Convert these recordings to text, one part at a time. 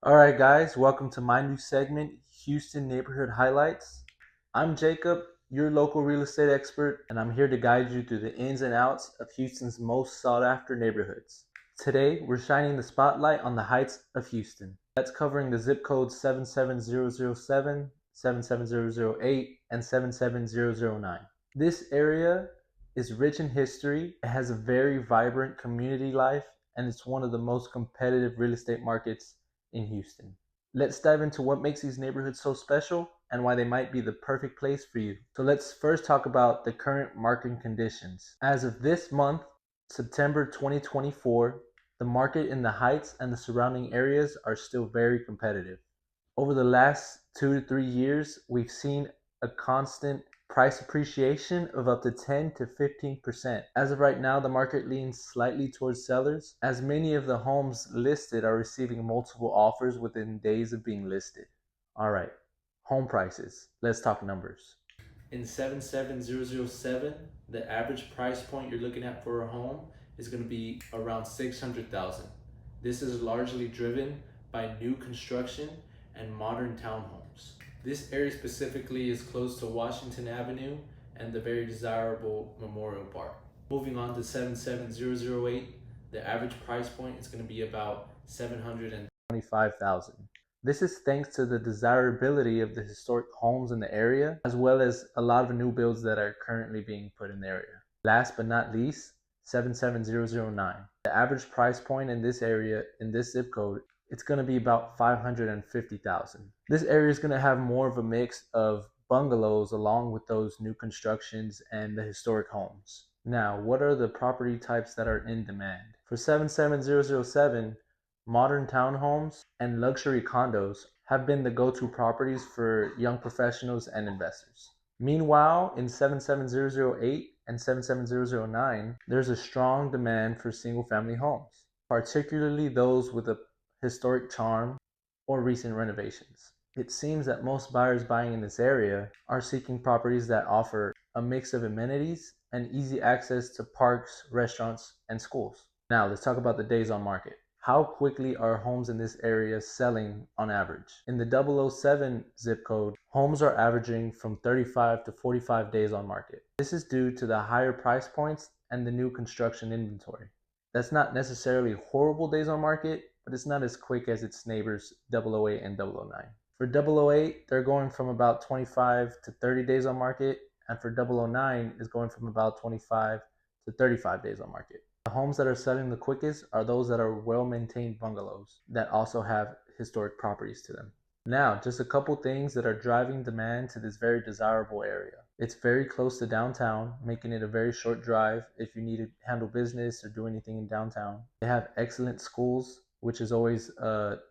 Alright guys, welcome to my new segment, Houston Neighborhood Highlights. I'm Jacob, your local real estate expert, and I'm here to guide you through the ins and outs of Houston's most sought after neighborhoods. Today, we're shining the spotlight on the Heights of Houston. That's covering the zip codes 77007, 77008, and 77009. This area is rich in history, it has a very vibrant community life, and it's one of the most competitive real estate markets in Houston. Let's dive into what makes these neighborhoods so special and why they might be the perfect place for you. So let's first talk about the current market conditions. As of this month, September 2024, the market in the Heights and the surrounding areas are still very competitive. Over the last 2 to 3 years, we've seen a constant price appreciation of up to 10 to 15%. As of right now, the market leans slightly towards sellers, as many of the homes listed are receiving multiple offers within days of being listed. All right, home prices. Let's talk numbers. In 77007, the average price point you're looking at for a home is going to be around 600,000. This is largely driven by new construction and modern townhomes. This area specifically is close to Washington Avenue and the very desirable Memorial Park. Moving on to 77008, the average price point is going to be about 725,000. This is thanks to the desirability of the historic homes in the area, as well as a lot of new builds that are currently being put in the area. Last but not least, 77009. The average price point in this area, in this zip code, it's going to be about 550,000. This area is going to have more of a mix of bungalows along with those new constructions and the historic homes. Now, what are the property types that are in demand? For 77007, modern townhomes and luxury condos have been the go-to properties for young professionals and investors. Meanwhile, in 77008 and 77009, there's a strong demand for single-family homes, particularly those with a historic charm or recent renovations. It seems that most buyers buying in this area are seeking properties that offer a mix of amenities and easy access to parks, restaurants, and schools. Now, let's talk about the days on market. How quickly are homes in this area selling on average? In the 007 zip code, homes are averaging from 35 to 45 days on market. This is due to the higher price points and the new construction inventory. That's not necessarily horrible days on market, but it's not as quick as its neighbors 008 and 009. For 008, they're going from about 25 to 30 days on market, and for 009 is going from about 25 to 35 days on market. The homes that are selling the quickest are those that are well-maintained bungalows that also have historic properties to them. Now, just a couple things that are driving demand to this very desirable area. It's very close to downtown, making it a very short drive if you need to handle business or do anything in downtown. They have excellent schools, which is always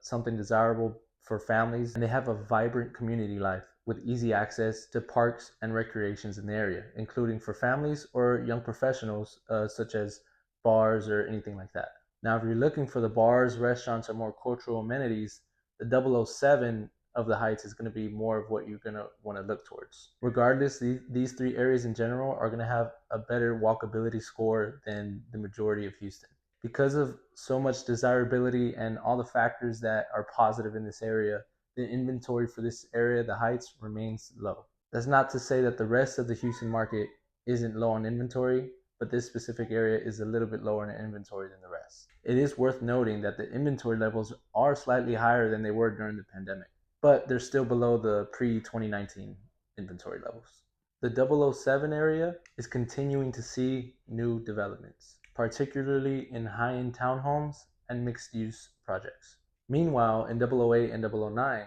something desirable for families, and they have a vibrant community life with easy access to parks and recreations in the area, including for families or young professionals such as bars or anything like that. Now, if you're looking for the bars, restaurants, or more cultural amenities, the 007 of the Heights is going to be more of what you're going to want to look towards. Regardless, these three areas in general are going to have a better walkability score than the majority of Houston. Because of so much desirability and all the factors that are positive in this area, the inventory for this area, the Heights, remains low. That's not to say that the rest of the Houston market isn't low on inventory, but this specific area is a little bit lower in inventory than the rest. It is worth noting that the inventory levels are slightly higher than they were during the pandemic, but they're still below the pre-2019 inventory levels. The 007 area is continuing to see new developments, particularly in high-end townhomes and mixed-use projects. Meanwhile, in 008 and 009,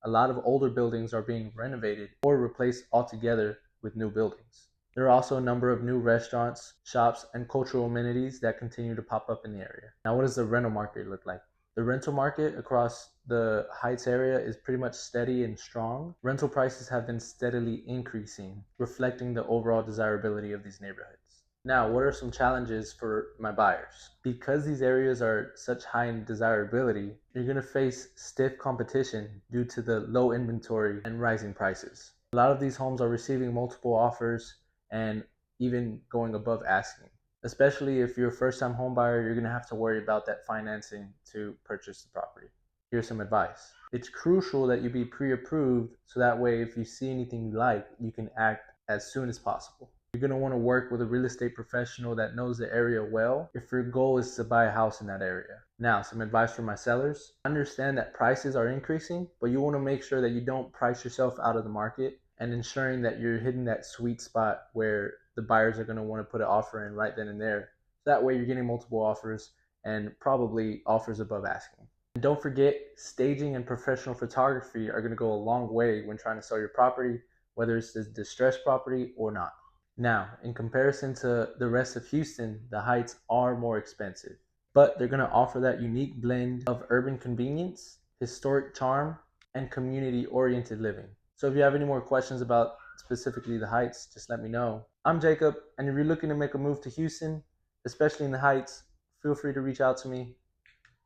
a lot of older buildings are being renovated or replaced altogether with new buildings. There are also a number of new restaurants, shops, and cultural amenities that continue to pop up in the area. Now, what does the rental market look like? The rental market across the Heights area is pretty much steady and strong. Rental prices have been steadily increasing, reflecting the overall desirability of these neighborhoods. Now, what are some challenges for my buyers? Because these areas are such high in desirability, you're going to face stiff competition due to the low inventory and rising prices. A lot of these homes are receiving multiple offers and even going above asking. Especially if you're a first-time home buyer, you're going to have to worry about that financing to purchase the property. here's some advice. It's crucial that you be pre-approved so that way if you see anything you like, you can act as soon as possible. You're going to want to work with a real estate professional that knows the area well if your goal is to buy a house in that area. Now, some advice for my sellers. Understand that prices are increasing, but you want to make sure that you don't price yourself out of the market and ensuring that you're hitting that sweet spot where the buyers are going to want to put an offer in right then and there. That way you're getting multiple offers and probably offers above asking. And don't forget, staging and professional photography are going to go a long way when trying to sell your property, whether it's a distressed property or not. Now, in comparison to the rest of Houston, the Heights are more expensive, but they're going to offer that unique blend of urban convenience, historic charm, and community-oriented living. So if you have any more questions about specifically the Heights, just let me know. I'm Jacob, and if you're looking to make a move to Houston, especially in the Heights, feel free to reach out to me.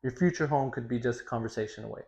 Your future home could be just a conversation away.